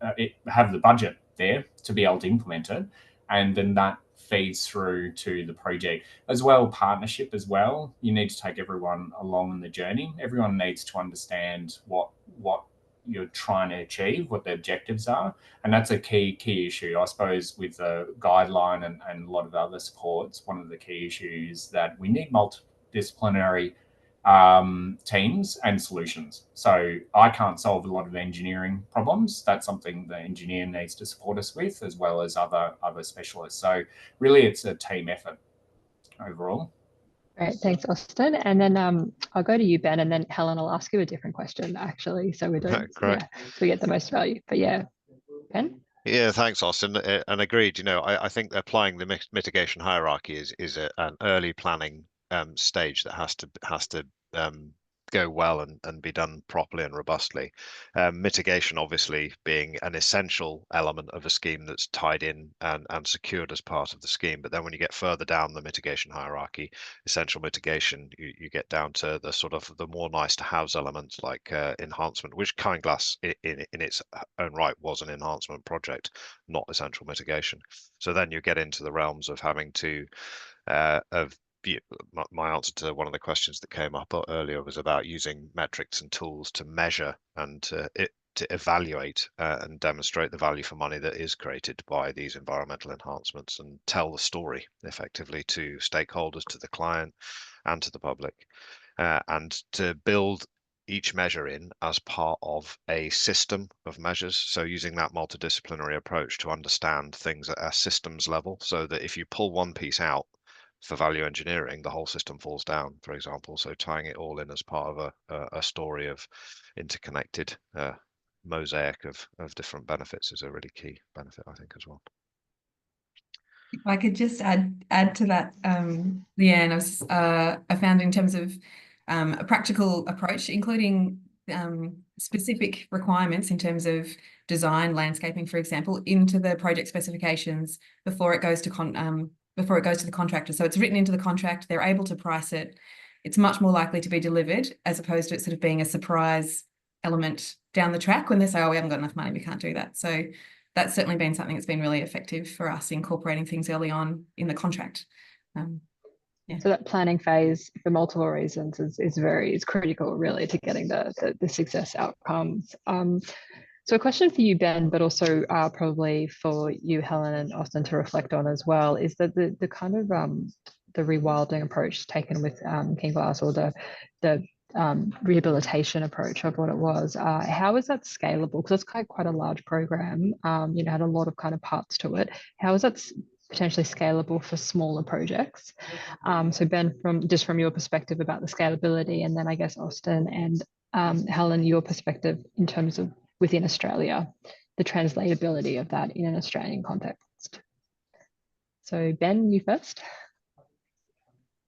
have the budget there to be able to implement it, and then that feeds through to the project as well. Partnership as well. You need to take everyone along in the journey. Everyone needs to understand what you're trying to achieve, what the objectives are, and that's a key issue, I suppose, with the guideline and a lot of other supports. One of the key issues that we need multidisciplinary teams and solutions. So I can't solve a lot of engineering problems. That's something the engineer needs to support us with, as well as other specialists. So really, it's a team effort overall. Great, thanks, Austin. And then I'll go to you, Ben, and then Helen, I'll ask you a different question, actually, so we don't, so we get the most value. But yeah, Ben? Yeah, thanks, Austin. And agreed. You know, I think applying the mitigation hierarchy is an early planning stage that has to go well and be done properly and robustly. Mitigation obviously being an essential element of a scheme that's tied in and secured as part of the scheme. But then when you get further down the mitigation hierarchy, essential mitigation, you get down to the sort of the more nice to have elements like enhancement, which Keyn Glas in its own right was an enhancement project, not essential mitigation. So then you get into the realms of having to my answer to one of the questions that came up earlier was about using metrics and tools to measure and to evaluate and demonstrate the value for money that is created by these environmental enhancements, and tell the story effectively to stakeholders, to the client and to the public, and to build each measure in as part of a system of measures. So using that multidisciplinary approach to understand things at a systems level, so that if you pull one piece out for value engineering, the whole system falls down, for example. So tying it all in as part of a story of interconnected mosaic of different benefits is a really key benefit, I think, as well. If I could just add to that, Leanne, I found in terms of a practical approach, including specific requirements in terms of design, landscaping, for example, into the project specifications before it goes to the contractor. So it's written into the contract. They're able to price it. It's much more likely to be delivered as opposed to it sort of being a surprise element down the track when they say, "Oh, we haven't got enough money, we can't do that." So that's certainly been something that's been really effective for us, incorporating things early on in the contract. Yeah. So that planning phase, for multiple reasons, is critical, really, to getting the success outcomes. So a question for you, Ben, but also probably for you, Helen, and Austin to reflect on as well, is that the kind of the rewilding approach taken with Keyn Glas, or the rehabilitation approach of what it was, how is that scalable? Because it's quite a large program, had a lot of kind of parts to it. How is that potentially scalable for smaller projects? So Ben, from your perspective about the scalability, and then I guess Austin and Helen, your perspective in terms of within Australia, the translatability of that in an Australian context. So Ben, you first.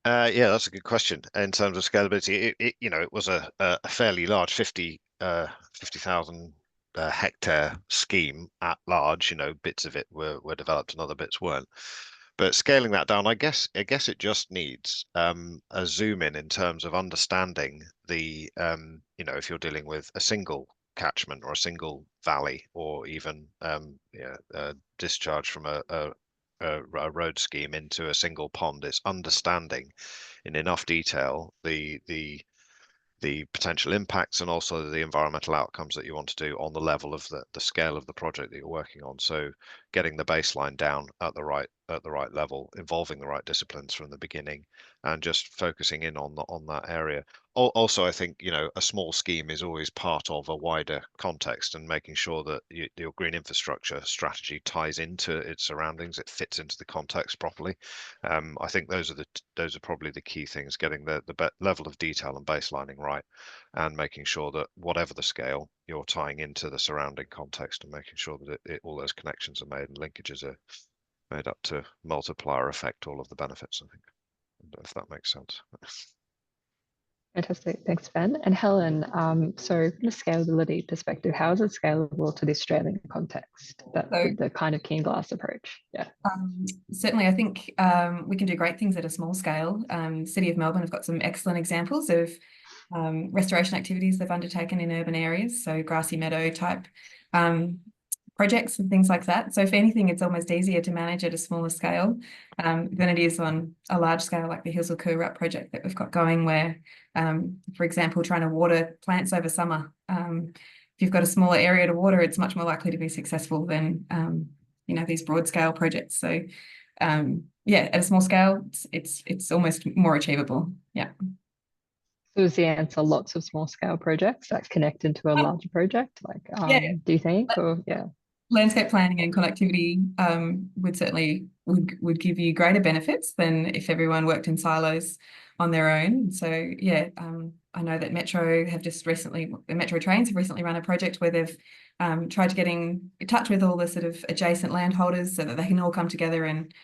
Yeah, that's a good question. In terms of scalability, it was a fairly large 50,000 hectare scheme at large. Bits of it were developed and other bits weren't. But scaling that down, I guess it just needs a zoom in terms of understanding the if you're dealing with a single catchment or a single valley, or even a discharge from a road scheme into a single pond. It's understanding in enough detail the potential impacts and also the environmental outcomes that you want to do on the level of the scale of the project that you're working on. So getting the baseline down at the right level, involving the right disciplines from the beginning, and just focusing in on that area. Also, I think a small scheme is always part of a wider context, and making sure that your green infrastructure strategy ties into its surroundings, it fits into the context properly. I think those are probably the key things: getting the level of detail and baselining right, and making sure that whatever the scale, you're tying into the surrounding context and making sure that all those connections are made and linkages are made up to multiplier effect all of the benefits, I think, if that makes sense. Fantastic. Thanks, Ben. And Helen, so from a scalability perspective, how is it scalable to the Australian context, the kind of Keyn Glas approach? Yeah. Certainly, I think we can do great things at a small scale. City of Melbourne have got some excellent examples of restoration activities they've undertaken in urban areas, so grassy meadow type projects and things like that. So if anything, it's almost easier to manage at a smaller scale than it is on a large scale like the Hills project that we've got going, where, for example, trying to water plants over summer. If you've got a smaller area to water, it's much more likely to be successful than these broad scale projects. So at a small scale, it's almost more achievable. Yeah. So is the answer lots of small scale projects that connect into a larger project? Do you think? Or landscape planning and connectivity would certainly would give you greater benefits than if everyone worked in silos on their own. So I know that Metro Trains have recently run a project where they've tried to get in touch with all the sort of adjacent landholders so that they can all come together and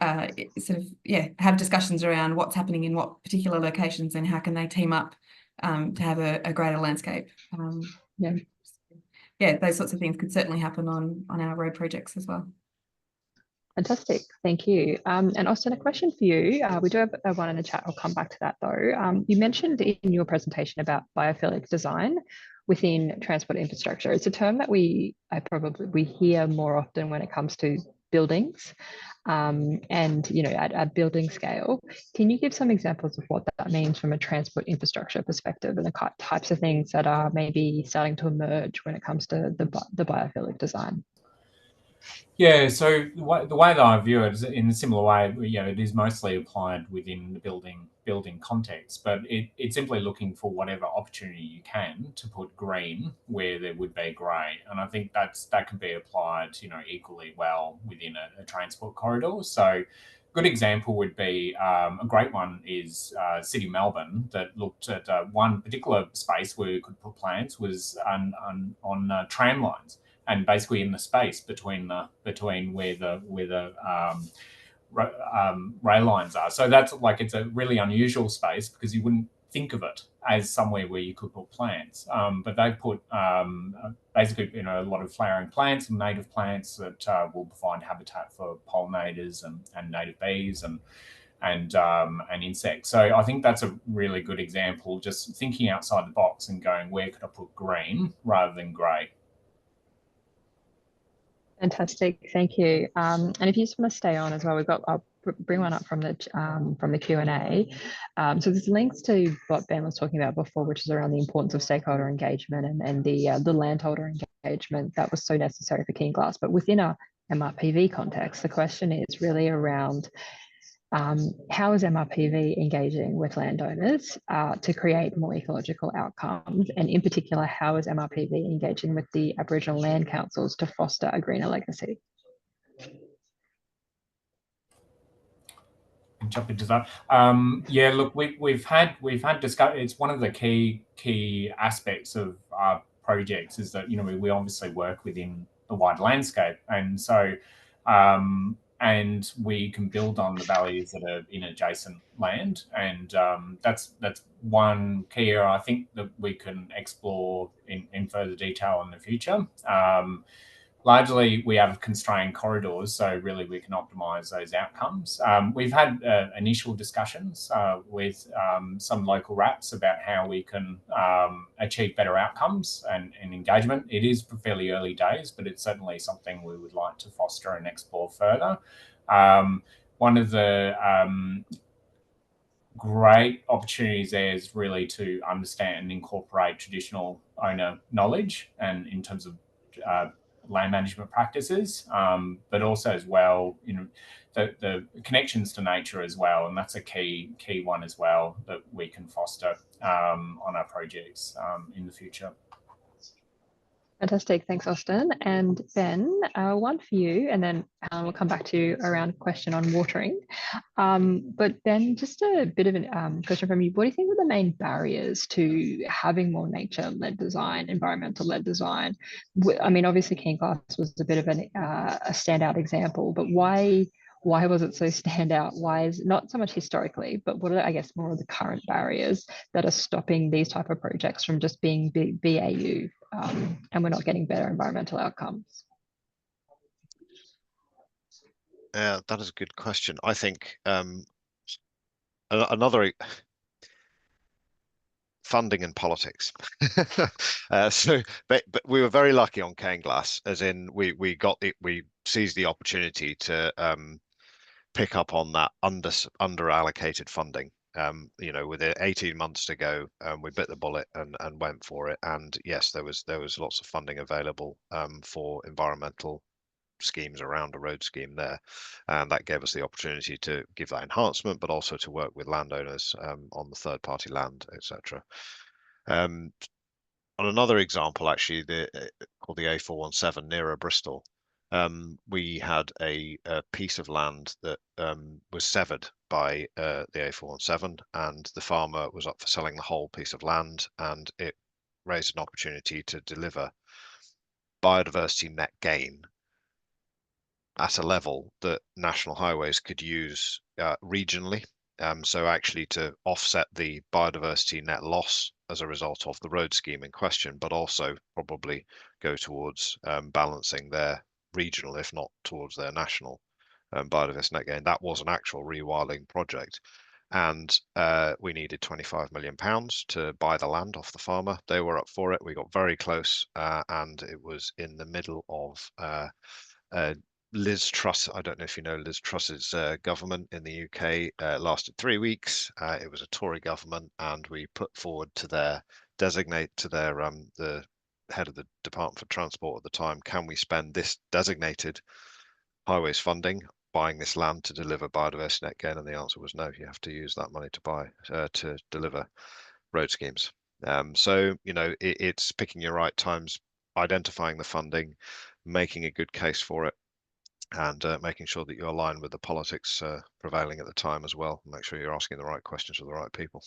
have discussions around what's happening in what particular locations and how can they team up to have a greater landscape. Those sorts of things could certainly happen on our road projects as well. Fantastic, thank you. And Austin, a question for you. We do have one in the chat. I'll come back to that though. You mentioned in your presentation about biophilic design within transport infrastructure. It's a term that we hear more often when it comes to buildings, and at building scale. Can you give some examples of what that means from a transport infrastructure perspective, and the types of things that are maybe starting to emerge when it comes to the biophilic design? Yeah, so the way that I view it is in a similar way. It is mostly applied within the building context, but it's simply looking for whatever opportunity you can to put green where there would be grey, and I think that can be applied, equally well within a transport corridor. So, good example would be a great one is City Melbourne, that looked at one particular space where we could put plants was on tram lines. and basically in the space between where the rail lines are. So that's like, it's a really unusual space because you wouldn't think of it as somewhere where you could put plants. But they put basically, a lot of flowering plants and native plants that will provide habitat for pollinators and native bees and insects. So I think that's a really good example, just thinking outside the box and going, where could I put green rather than grey? Fantastic, thank you. And if you just want to stay on as well, I'll bring one up from the Q&A. So there's links to what Ben was talking about before, which is around the importance of stakeholder engagement and the landholder engagement that was so necessary for Keyn Glas. But within a MRPV context, the question is really around how is MRPV engaging with landowners to create more ecological outcomes? And in particular, how is MRPV engaging with the Aboriginal land councils to foster a greener legacy? Jump into that. Yeah, look, we've had discussion. It's one of the key aspects of our projects is that we obviously work within the wide landscape, and so and we can build on the values that are in adjacent land, and that's one key area I think that we can explore in further detail in the future. Largely, we have constrained corridors, so really we can optimise those outcomes. We've had initial discussions with some local RAPs about how we can achieve better outcomes and engagement. It is fairly early days, but it's certainly something we would like to foster and explore further. One of the great opportunities there is really to understand and incorporate traditional owner knowledge and in terms of land management practices, but also as well, the connections to nature as well, and that's a key one as well that we can foster on our projects in the future. Fantastic, thanks, Austin. And Ben, one for you, and then we'll come back to you around a question on watering. But Ben, just a bit of a question from you. What do you think are the main barriers to having more nature-led design, environmental-led design? I mean, obviously, Keyn Glas was a bit of a standout example, but why was it so standout? Why is not so much historically, but what are, I guess, more of the current barriers that are stopping these type of projects from just being BAU? And we're not getting better environmental outcomes? That is a good question. I think another funding and politics. But we were very lucky on Keyn Glas, as in we seized the opportunity to pick up on that under allocated funding. With 18 months to go, we bit the bullet and went for it. And yes, there was lots of funding available for environmental schemes around a road scheme there, and that gave us the opportunity to give that enhancement, but also to work with landowners on the third-party land, etc. On another example, actually, called the A417 nearer Bristol. We had a piece of land that was severed by the A417, and the farmer was up for selling the whole piece of land, and it raised an opportunity to deliver biodiversity net gain at a level that National Highways could use regionally. So actually to offset the biodiversity net loss as a result of the road scheme in question, but also probably go towards balancing their regional, if not towards their national biodiversity net gain. That was an actual rewilding project, and we needed £25 million to buy the land off the farmer. They were up for it. We got very close, and it was in the middle of Liz Truss. I don't know if you know Liz Truss's government in the UK. Lasted 3 weeks. It was a Tory government, and we put forward to the head of the Department for Transport at the time, can we spend this designated highways funding buying this land to deliver biodiversity net gain? And the answer was no. You have to use that money to deliver road schemes. So it's picking your right times, identifying the funding, making a good case for it, and making sure that you align with the politics prevailing at the time as well. Make sure you're asking the right questions to the right people.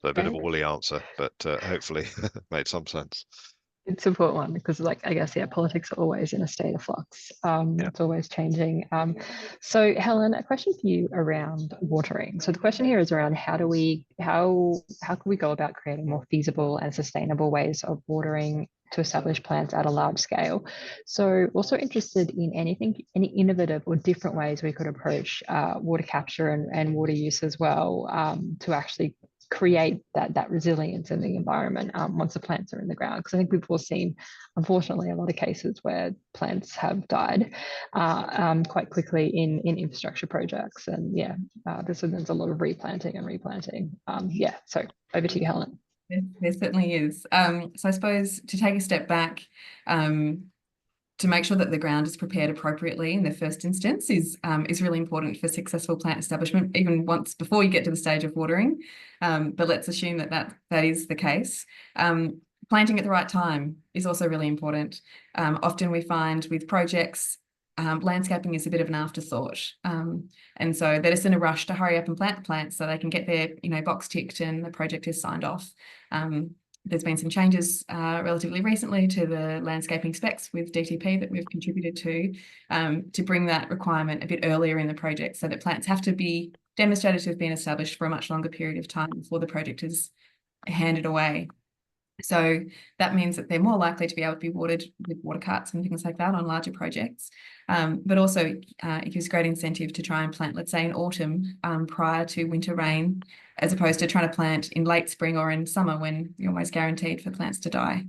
So a bit of a woolly answer, but hopefully made some sense. It's an important one because, like, I guess, yeah, politics are always in a state of flux. It's always changing. So Helen, a question for you around watering. So the question here is around how can we go about creating more feasible and sustainable ways of watering to establish plants at a large scale. So also interested in any innovative or different ways we could approach water capture and water use as well, to actually create that resilience in the environment once the plants are in the ground. Because I think we've all seen, unfortunately, a lot of cases where plants have died quite quickly in infrastructure projects. And yeah, there's a lot of replanting and replanting. Yeah, so over to you, Helen. There certainly is. So I suppose to take a step back, to make sure that the ground is prepared appropriately in the first instance is really important for successful plant establishment, even once before you get to the stage of watering. But let's assume that is the case. Planting at the right time is also really important. Often we find with projects, landscaping is a bit of an afterthought. And so they're just in a rush to hurry up and plant the plants so they can get their box ticked and the project is signed off. There's been some changes relatively recently to the landscaping specs with DTP that we've contributed to bring that requirement a bit earlier in the project so that plants have to be demonstrated to have been established for a much longer period of time before the project is handed away. So that means that they're more likely to be able to be watered with water carts and things like that on larger projects. But also it gives great incentive to try and plant, let's say in autumn, prior to winter rain, as opposed to trying to plant in late spring or in summer when you're almost guaranteed for plants to die.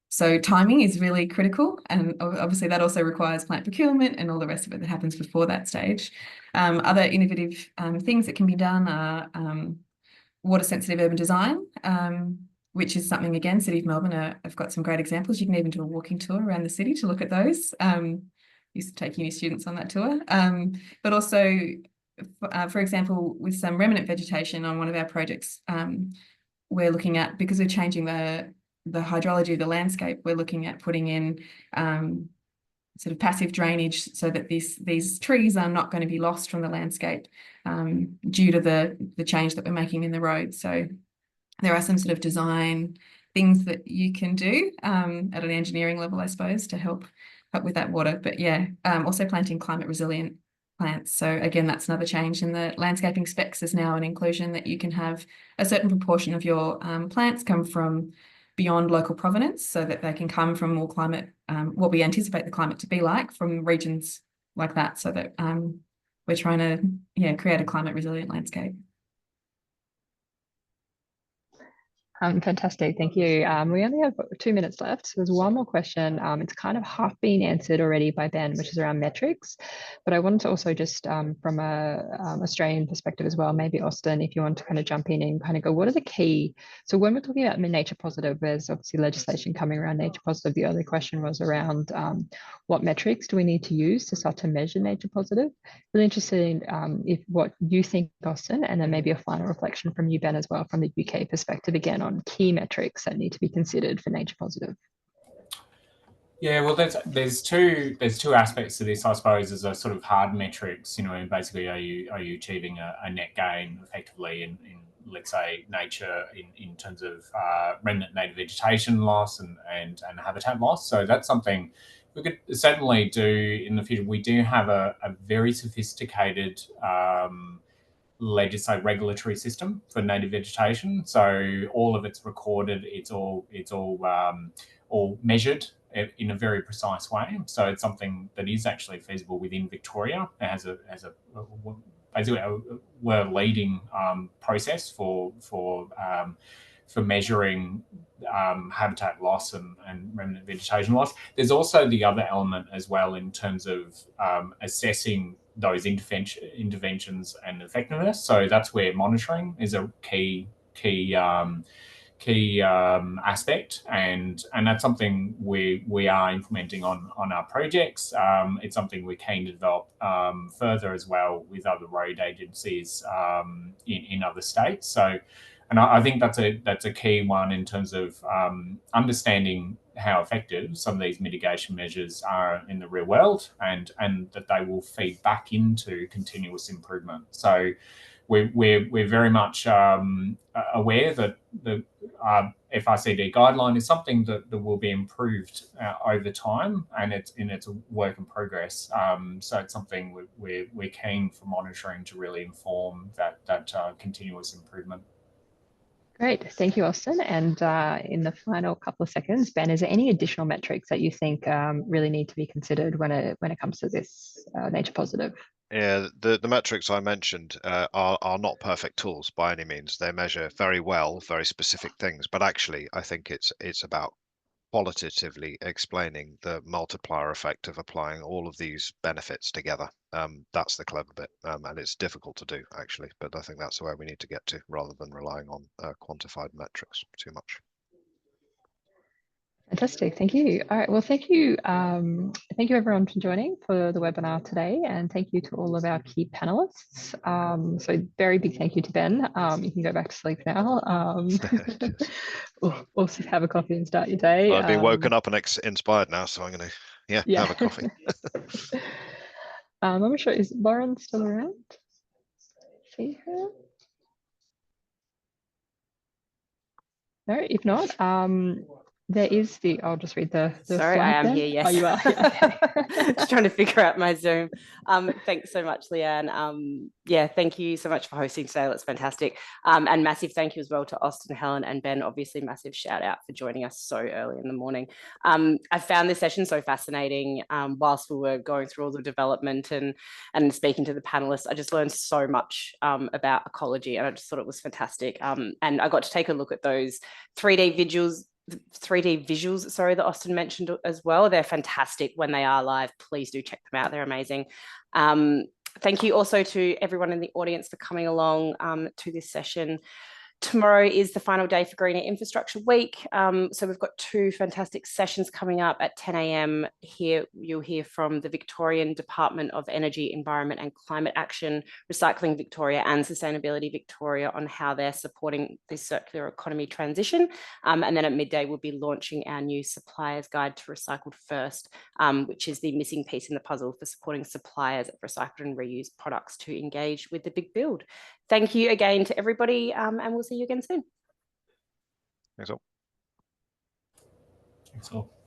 So timing is really critical, and obviously that also requires plant procurement and all the rest of it that happens before that stage. Other innovative things that can be done are water sensitive urban design, which is something, again, City of Melbourne have got some great examples. You can even do a walking tour around the city to look at those. Used to take uni students on that tour. But also, for example, with some remnant vegetation on one of our projects, we're looking at, because we're changing the hydrology of the landscape, we're looking at putting in sort of passive drainage so that these trees are not going to be lost from the landscape due to the change that we're making in the road. So there are some sort of design things that you can do at an engineering level, I suppose, to help with that water. But yeah, also planting climate resilient plants. So again, that's another change in the landscaping specs. Is now an inclusion that you can have a certain proportion of your plants come from beyond local provenance, so that they can come from more climate, what we anticipate the climate to be like, from regions like that, so that we're trying to create a climate resilient landscape. Fantastic, thank you. We only have 2 minutes left. So there's one more question. It's kind of half been answered already by Ben, which is around metrics. But I wanted to also just from a Australian perspective as well, maybe Austin, if you want to kind of jump in and kind of go, what are the key? So when we're talking about nature positive, there's obviously legislation coming around nature positive. The other question was around what metrics do we need to use to start to measure nature positive? Really interested in if what you think, Austin, and then maybe a final reflection from you, Ben, as well, from the UK perspective, again, on key metrics that need to be considered for nature positive. Yeah, well, there's two aspects to this, I suppose. As a sort of hard metrics, basically, are you achieving a net gain effectively in let's say nature in terms of remnant native vegetation loss and habitat loss. So that's something we could certainly do in the future. We do have a very sophisticated regulatory system for native vegetation. So all of it's recorded. It's all measured in a very precise way. So it's something that is actually feasible within Victoria. It has basically a world-leading process for measuring habitat loss and remnant vegetation loss. There's also the other element as well in terms of assessing those interventions and effectiveness. So that's where monitoring is a key aspect, and that's something we are implementing on our projects. It's something we're keen to develop further as well with other road agencies in other states. So, and I think that's a key one in terms of understanding how effective some of these mitigation measures are in the real world, and that they will feed back into continuous improvement. So we're very much aware that FRCD guideline is something that will be improved over time, and it's a work in progress. So it's something we're keen for monitoring to really inform that continuous improvement. Great, thank you, Austin. And in the final couple of seconds, Ben, is there any additional metrics that you think really need to be considered when it comes to this nature positive? Yeah, the metrics I mentioned are not perfect tools by any means. They measure very well, very specific things, but actually I think it's about qualitatively explaining the multiplier effect of applying all of these benefits together. That's the clever bit, and it's difficult to do actually, but I think that's where we need to get to rather than relying on quantified metrics too much. Fantastic, thank you. All right, well, thank you everyone for joining for the webinar today, and thank you to all of our key panelists. So very big thank you to Ben. You can go back to sleep now. Or have a coffee and start your day. Well, I've been woken up and inspired now, so I'm going to have a coffee. I'm not sure, is Lauren still around? See her? No, if not, there is I'll just read the Sorry, slide I am then. here, yes. Oh, you are? Yeah, okay. Just trying to figure out my Zoom. Thanks so much, Leanne. Yeah, thank you so much for hosting today. That's fantastic. And massive thank you as well to Austin, Helen, and Ben. Obviously, massive shout out for joining us so early in the morning. I found this session so fascinating. Whilst we were going through all the development and speaking to the panelists, I just learned so much about ecology, and I just thought it was fantastic. And I got to take a look at those 3D visuals, sorry, that Austin mentioned as well. They're fantastic when they are live. Please do check them out. They're amazing. Thank you also to everyone in the audience for coming along to this session. Tomorrow is the final day for Greener Infrastructure Week. So we've got 2 fantastic sessions coming up at 10 a.m. Here you'll hear from the Victorian Department of Energy, Environment and Climate Action, Recycling Victoria and Sustainability Victoria on how they're supporting this circular economy transition. And then at midday, we'll be launching our new Suppliers Guide to Recycled First, which is the missing piece in the puzzle for supporting suppliers of recycled and reused products to engage with the big build. Thank you again to everybody, and we'll see you again soon. Thanks all. Thanks all.